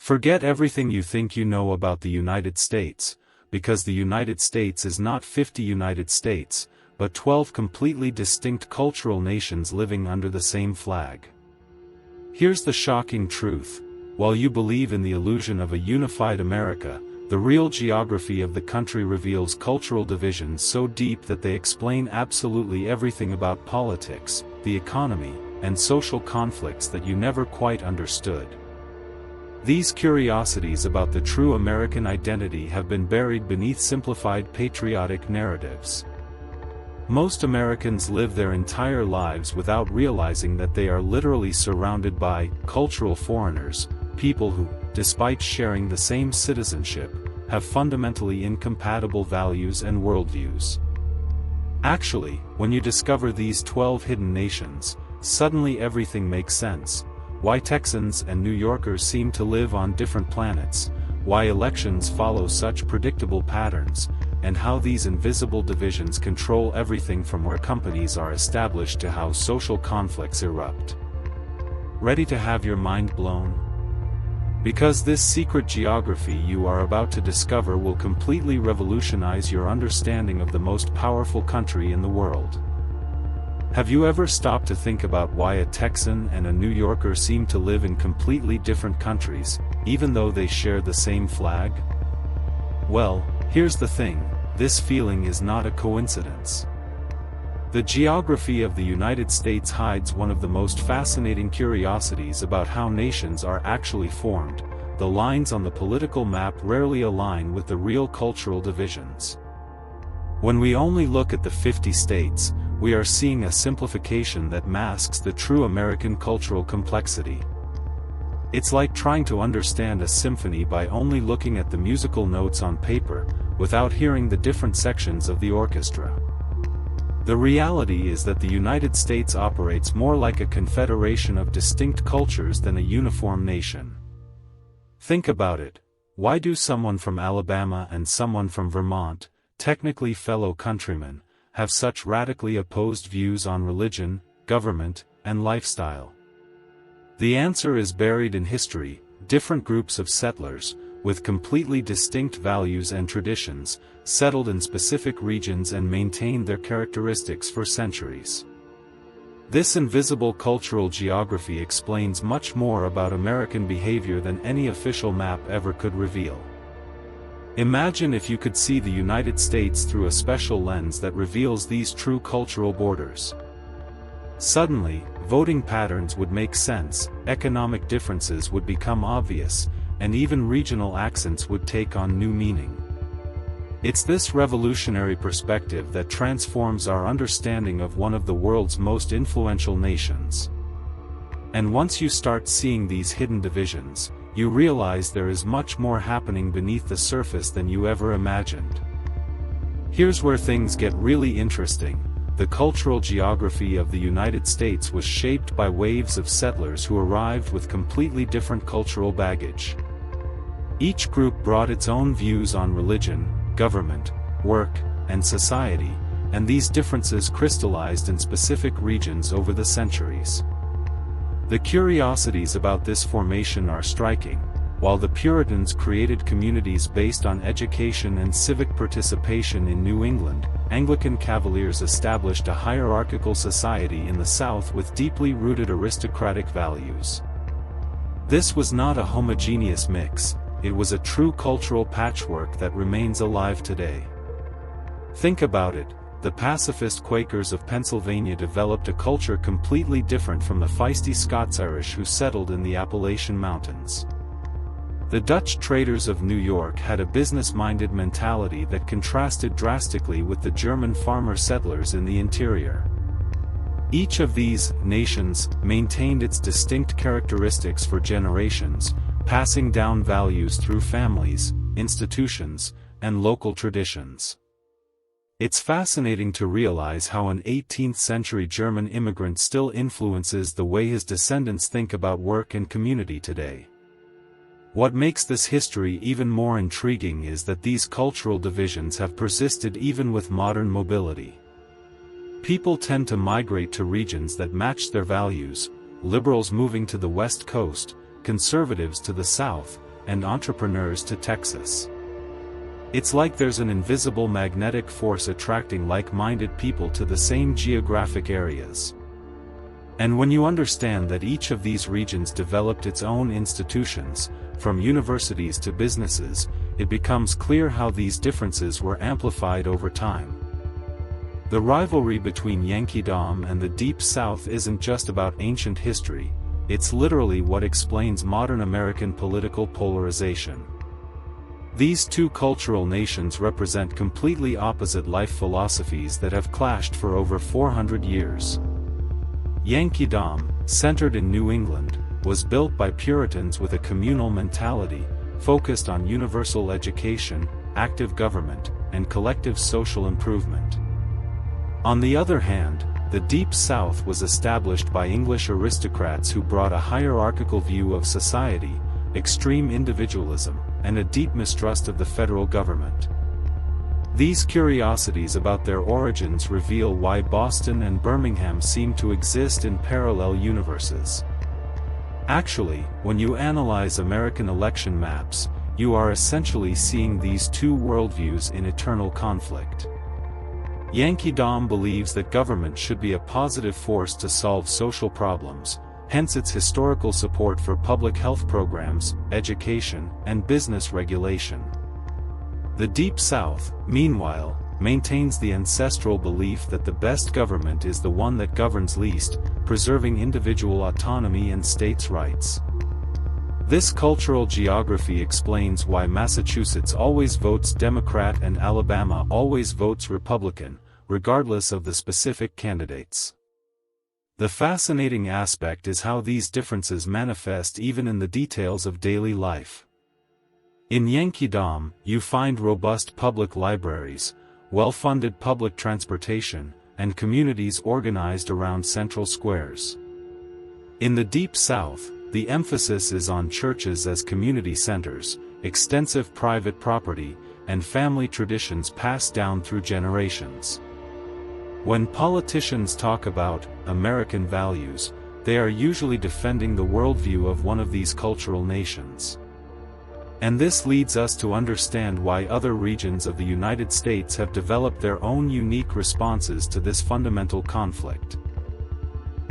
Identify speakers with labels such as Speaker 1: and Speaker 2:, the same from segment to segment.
Speaker 1: Forget everything you think you know about the United States, because the United States is not 50 United States, but 12 completely distinct cultural nations living under the same flag. Here's the shocking truth: while you believe in the illusion of a unified America, the real geography of the country reveals cultural divisions so deep that they explain absolutely everything about politics, the economy, and social conflicts that you never quite understood. These curiosities about the true American identity have been buried beneath simplified patriotic narratives. Most Americans live their entire lives without realizing that they are literally surrounded by cultural foreigners, people who, despite sharing the same citizenship, have fundamentally incompatible values and worldviews. Actually, when you discover these 12 hidden nations, suddenly everything makes sense. Why Texans and New Yorkers seem to live on different planets, why elections follow such predictable patterns, and how these invisible divisions control everything from where companies are established to how social conflicts erupt. Ready to have your mind blown? Because this secret geography you are about to discover will completely revolutionize your understanding of the most powerful country in the world. Have you ever stopped to think about why a Texan and a New Yorker seem to live in completely different countries, even though they share the same flag? Well, here's the thing: this feeling is not a coincidence. The geography of the United States hides one of the most fascinating curiosities about how nations are actually formed. The lines on the political map rarely align with the real cultural divisions. When we only look at the 50 states, we are seeing a simplification that masks the true American cultural complexity. It's like trying to understand a symphony by only looking at the musical notes on paper, without hearing the different sections of the orchestra. The reality is that the United States operates more like a confederation of distinct cultures than a uniform nation. Think about it: why do someone from Alabama and someone from Vermont, technically fellow countrymen, have such radically opposed views on religion, government, and lifestyle? The answer is buried in history. Different groups of settlers, with completely distinct values and traditions, settled in specific regions and maintained their characteristics for centuries. This invisible cultural geography explains much more about American behavior than any official map ever could reveal. Imagine if you could see the United States through a special lens that reveals these true cultural borders. Suddenly, voting patterns would make sense, economic differences would become obvious, and even regional accents would take on new meaning. It's this revolutionary perspective that transforms our understanding of one of the world's most influential nations. And once you start seeing these hidden divisions, you realize there is much more happening beneath the surface than you ever imagined. Here's where things get really interesting. The cultural geography of the United States was shaped by waves of settlers who arrived with completely different cultural baggage. Each group brought its own views on religion, government, work, and society, and these differences crystallized in specific regions over the centuries. The curiosities about this formation are striking. While the Puritans created communities based on education and civic participation in New England, Anglican Cavaliers established a hierarchical society in the South with deeply rooted aristocratic values. This was not a homogeneous mix, it was a true cultural patchwork that remains alive today. Think about it: the pacifist Quakers of Pennsylvania developed a culture completely different from the feisty Scots-Irish who settled in the Appalachian Mountains. The Dutch traders of New York had a business-minded mentality that contrasted drastically with the German farmer settlers in the interior. Each of these nations maintained its distinct characteristics for generations, passing down values through families, institutions, and local traditions. It's fascinating to realize how an 18th-century German immigrant still influences the way his descendants think about work and community today. What makes this history even more intriguing is that these cultural divisions have persisted even with modern mobility. People tend to migrate to regions that match their values, liberals moving to the West Coast, conservatives to the South, and entrepreneurs to Texas. It's like there's an invisible magnetic force attracting like-minded people to the same geographic areas. And when you understand that each of these regions developed its own institutions, from universities to businesses, it becomes clear how these differences were amplified over time. The rivalry between Yankeedom and the Deep South isn't just about ancient history, it's literally what explains modern American political polarization. These two cultural nations represent completely opposite life philosophies that have clashed for over 400 years. Yankeedom, centered in New England, was built by Puritans with a communal mentality, focused on universal education, active government, and collective social improvement. On the other hand, the Deep South was established by English aristocrats who brought a hierarchical view of society, extreme individualism, and a deep mistrust of the federal government. These curiosities about their origins reveal why Boston and Birmingham seem to exist in parallel universes. Actually, when you analyze American election maps, you are essentially seeing these two worldviews in eternal conflict. Yankeedom believes that government should be a positive force to solve social problems, hence its historical support for public health programs, education, and business regulation. The Deep South, meanwhile, maintains the ancestral belief that the best government is the one that governs least, preserving individual autonomy and states' rights. This cultural geography explains why Massachusetts always votes Democrat and Alabama always votes Republican, regardless of the specific candidates. The fascinating aspect is how these differences manifest even in the details of daily life. In Yankeedom, you find robust public libraries, well-funded public transportation, and communities organized around central squares. In the Deep South, the emphasis is on churches as community centers, extensive private property, and family traditions passed down through generations. When politicians talk about American values, they are usually defending the worldview of one of these cultural nations. And this leads us to understand why other regions of the United States have developed their own unique responses to this fundamental conflict.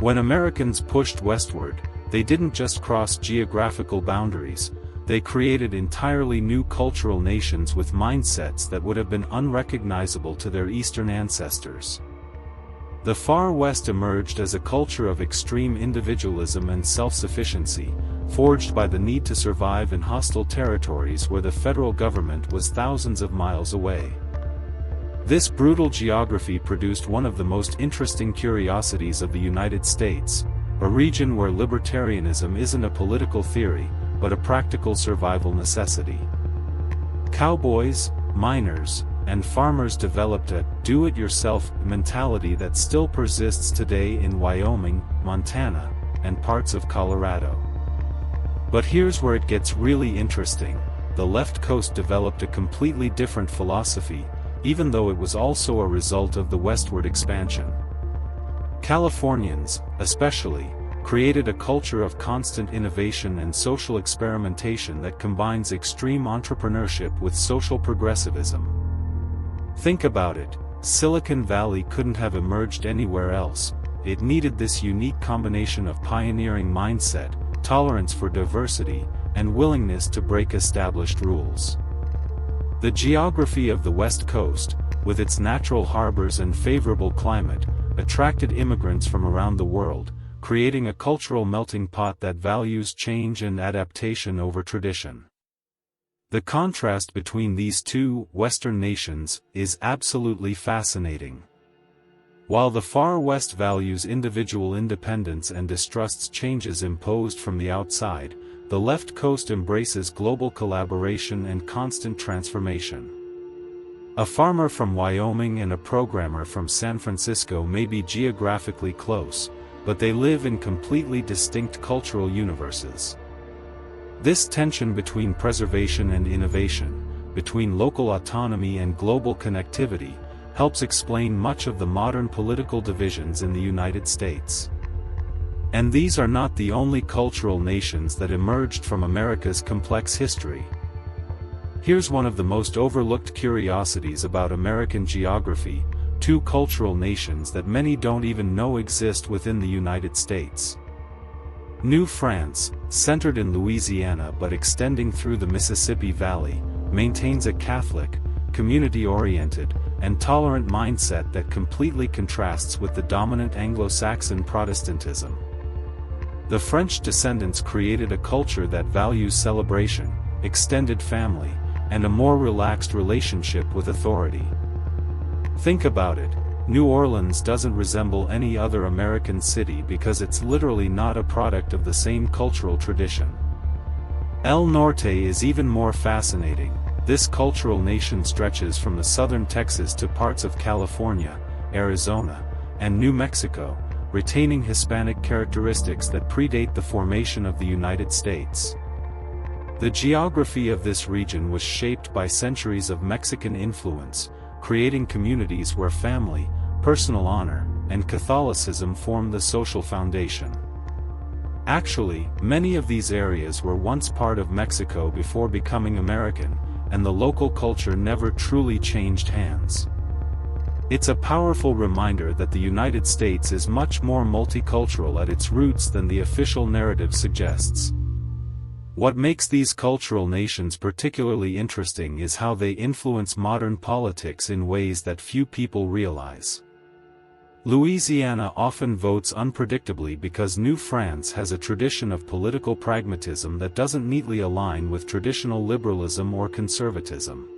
Speaker 1: When Americans pushed westward, they didn't just cross geographical boundaries, they created entirely new cultural nations with mindsets that would have been unrecognizable to their Eastern ancestors. The Far West emerged as a culture of extreme individualism and self-sufficiency, forged by the need to survive in hostile territories where the federal government was thousands of miles away. This brutal geography produced one of the most interesting curiosities of the United States, a region where libertarianism isn't a political theory, but a practical survival necessity. Cowboys, miners, and farmers developed a do-it-yourself mentality that still persists today in Wyoming, Montana, and parts of Colorado. But here's where it gets really interesting: the left coast developed a completely different philosophy, even though it was also a result of the westward expansion. Californians, especially, created a culture of constant innovation and social experimentation that combines extreme entrepreneurship with social progressivism. Think about it, Silicon Valley couldn't have emerged anywhere else. It needed this unique combination of pioneering mindset, tolerance for diversity, and willingness to break established rules. The geography of the West Coast, with its natural harbors and favorable climate, attracted immigrants from around the world, creating a cultural melting pot that values change and adaptation over tradition. The contrast between these two Western nations is absolutely fascinating. While the Far West values individual independence and distrusts changes imposed from the outside, the left coast embraces global collaboration and constant transformation. A farmer from Wyoming and a programmer from San Francisco may be geographically close, but they live in completely distinct cultural universes. This tension between preservation and innovation, between local autonomy and global connectivity, helps explain much of the modern political divisions in the United States. And these are not the only cultural nations that emerged from America's complex history. Here's one of the most overlooked curiosities about American geography: two cultural nations that many don't even know exist within the United States. New France, centered in Louisiana but extending through the Mississippi Valley, maintains a Catholic, community-oriented, and tolerant mindset that completely contrasts with the dominant Anglo-Saxon Protestantism. The French descendants created a culture that values celebration, extended family, and a more relaxed relationship with authority. Think about it. New Orleans doesn't resemble any other American city because it's literally not a product of the same cultural tradition. El Norte is even more fascinating. This cultural nation stretches from the southern Texas to parts of California, Arizona, and New Mexico, retaining Hispanic characteristics that predate the formation of the United States. The geography of this region was shaped by centuries of Mexican influence, creating communities where family, personal honor, and Catholicism formed the social foundation. Actually, many of these areas were once part of Mexico before becoming American, and the local culture never truly changed hands. It's a powerful reminder that the United States is much more multicultural at its roots than the official narrative suggests. What makes these cultural nations particularly interesting is how they influence modern politics in ways that few people realize. Louisiana often votes unpredictably because New France has a tradition of political pragmatism that doesn't neatly align with traditional liberalism or conservatism.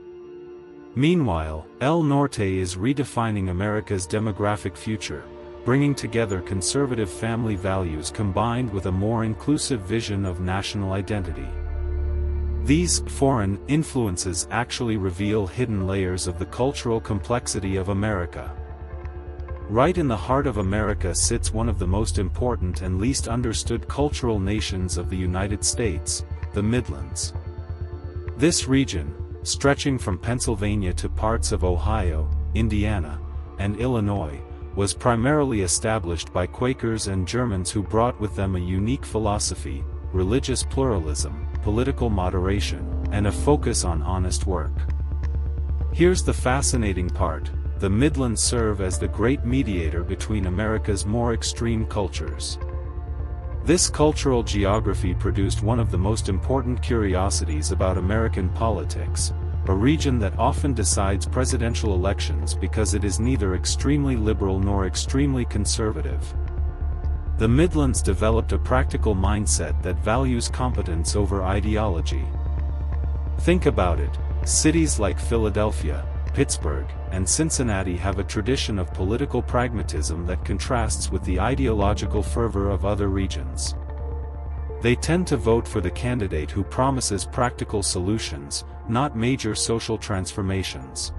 Speaker 1: Meanwhile, El Norte is redefining America's demographic future, bringing together conservative family values combined with a more inclusive vision of national identity. These foreign influences actually reveal hidden layers of the cultural complexity of America. Right in the heart of America sits one of the most important and least understood cultural nations of the United States, the Midlands. This region, stretching from Pennsylvania to parts of Ohio, Indiana, and Illinois, was primarily established by Quakers and Germans who brought with them a unique philosophy, religious pluralism, political moderation, and a focus on honest work. Here's the fascinating part: the Midlands serve as the great mediator between America's more extreme cultures. This cultural geography produced one of the most important curiosities about American politics, a region that often decides presidential elections because it is neither extremely liberal nor extremely conservative. The Midlands developed a practical mindset that values competence over ideology. Think about it: cities like Philadelphia, Pittsburgh, and Cincinnati have a tradition of political pragmatism that contrasts with the ideological fervor of other regions. They tend to vote for the candidate who promises practical solutions, not major social transformations.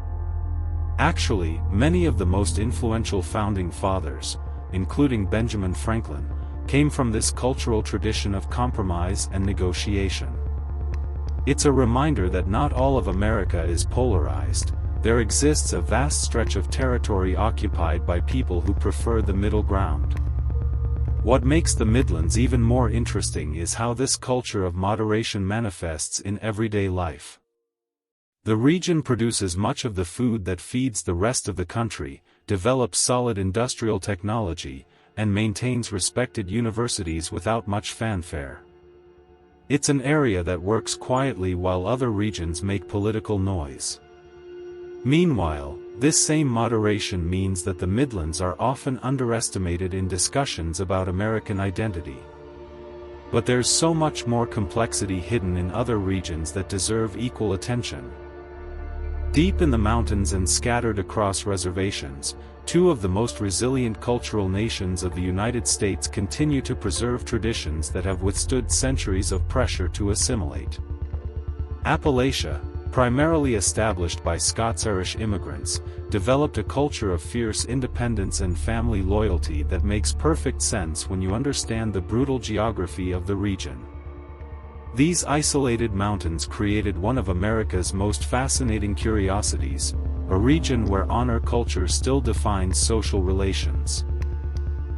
Speaker 1: Actually, many of the most influential founding fathers, including Benjamin Franklin, came from this cultural tradition of compromise and negotiation. It's a reminder that not all of America is polarized. There exists a vast stretch of territory occupied by people who prefer the middle ground. What makes the Midlands even more interesting is how this culture of moderation manifests in everyday life. The region produces much of the food that feeds the rest of the country, develops solid industrial technology, and maintains respected universities without much fanfare. It's an area that works quietly while other regions make political noise. Meanwhile, this same moderation means that the Midlands are often underestimated in discussions about American identity. But there's so much more complexity hidden in other regions that deserve equal attention. Deep in the mountains and scattered across reservations, two of the most resilient cultural nations of the United States continue to preserve traditions that have withstood centuries of pressure to assimilate. Appalachia, primarily established by Scots-Irish immigrants, developed a culture of fierce independence and family loyalty that makes perfect sense when you understand the brutal geography of the region. These isolated mountains created one of America's most fascinating curiosities, a region where honor culture still defines social relations.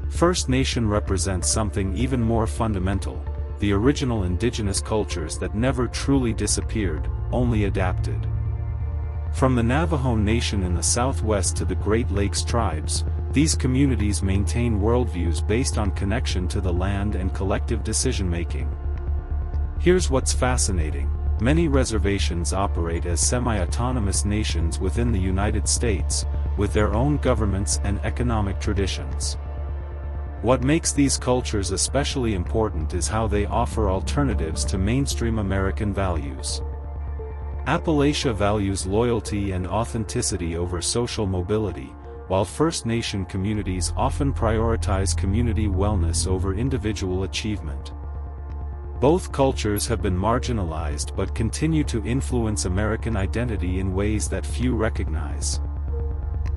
Speaker 1: First Nation represents something even more fundamental, the original indigenous cultures that never truly disappeared, only adapted. From the Navajo Nation in the Southwest to the Great Lakes tribes, these communities maintain worldviews based on connection to the land and collective decision-making. Here's what's fascinating. Many reservations operate as semi-autonomous nations within the United States, with their own governments and economic traditions. What makes these cultures especially important is how they offer alternatives to mainstream American values. Appalachia values loyalty and authenticity over social mobility, while First Nation communities often prioritize community wellness over individual achievement. Both cultures have been marginalized but continue to influence American identity in ways that few recognize.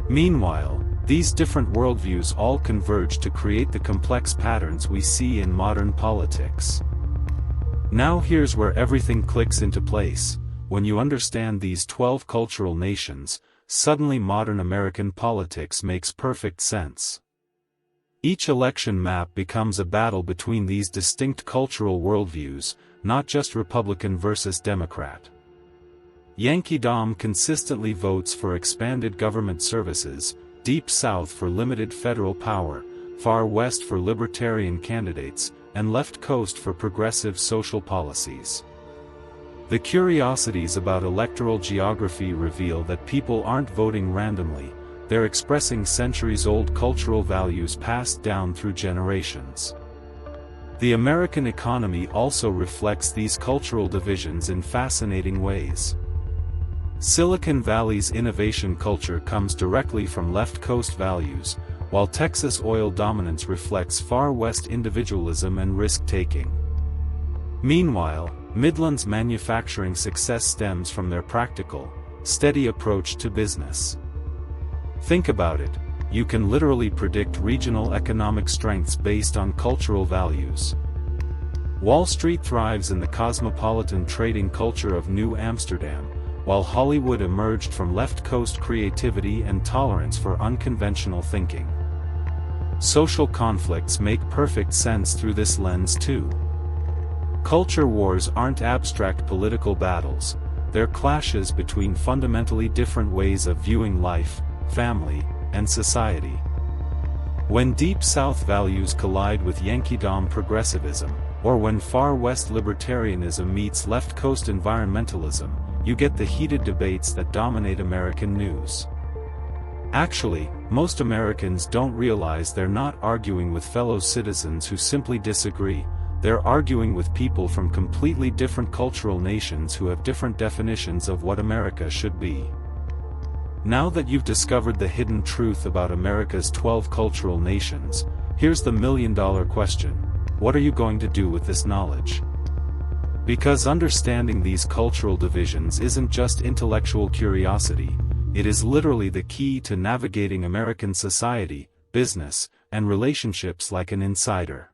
Speaker 1: Meanwhile, these different worldviews all converge to create the complex patterns we see in modern politics. Now here's where everything clicks into place. When you understand these 12 cultural nations, suddenly modern American politics makes perfect sense. Each election map becomes a battle between these distinct cultural worldviews, not just Republican versus Democrat. Yankeedom consistently votes for expanded government services, Deep South for limited federal power, Far West for libertarian candidates, and Left Coast for progressive social policies. The curiosities about electoral geography reveal that people aren't voting randomly, they're expressing centuries-old cultural values passed down through generations. The American economy also reflects these cultural divisions in fascinating ways. Silicon Valley's innovation culture comes directly from Left Coast values, while Texas oil dominance reflects Far West individualism and risk-taking. Meanwhile, Midlands manufacturing success stems from their practical, steady approach to business. Think about it, you can literally predict regional economic strengths based on cultural values. Wall Street thrives in the cosmopolitan trading culture of New Amsterdam, while Hollywood emerged from Left Coast creativity and tolerance for unconventional thinking. Social conflicts make perfect sense through this lens too. Culture wars aren't abstract political battles, they're clashes between fundamentally different ways of viewing life, family, and society. When Deep South values collide with Yankeedom progressivism, or when Far West libertarianism meets Left Coast environmentalism, you get the heated debates that dominate American news. Actually, most Americans don't realize they're not arguing with fellow citizens who simply disagree, they're arguing with people from completely different cultural nations who have different definitions of what America should be. Now that you've discovered the hidden truth about America's 12 cultural nations, here's the million-dollar question: what are you going to do with this knowledge? Because understanding these cultural divisions isn't just intellectual curiosity, it is literally the key to navigating American society, business, and relationships like an insider.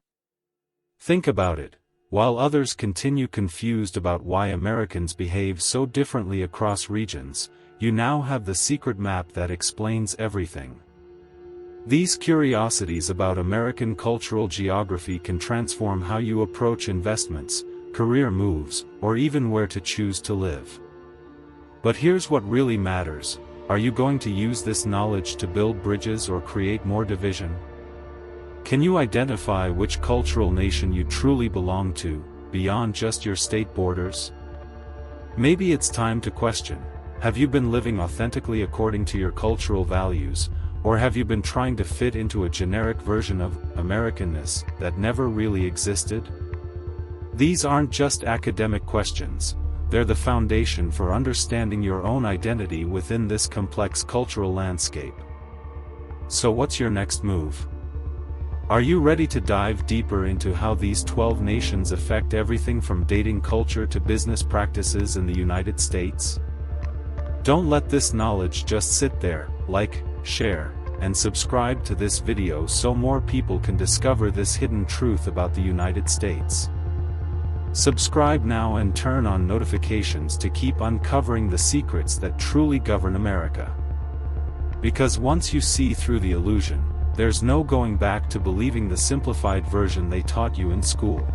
Speaker 1: Think about it. While others continue confused about why Americans behave so differently across regions, you now have the secret map that explains everything. These curiosities about American cultural geography can transform how you approach investments, career moves, or even where to choose to live. But here's what really matters: are you going to use this knowledge to build bridges or create more division? Can you identify which cultural nation you truly belong to, beyond just your state borders? Maybe it's time to question: have you been living authentically according to your cultural values, or have you been trying to fit into a generic version of Americanness that never really existed? These aren't just academic questions, they're the foundation for understanding your own identity within this complex cultural landscape. So what's your next move? Are you ready to dive deeper into how these 12 nations affect everything from dating culture to business practices in the United States? Don't let this knowledge just sit there. Like, share, and subscribe to this video so more people can discover this hidden truth about the United States. Subscribe now and turn on notifications to keep uncovering the secrets that truly govern America. Because once you see through the illusion, there's no going back to believing the simplified version they taught you in school.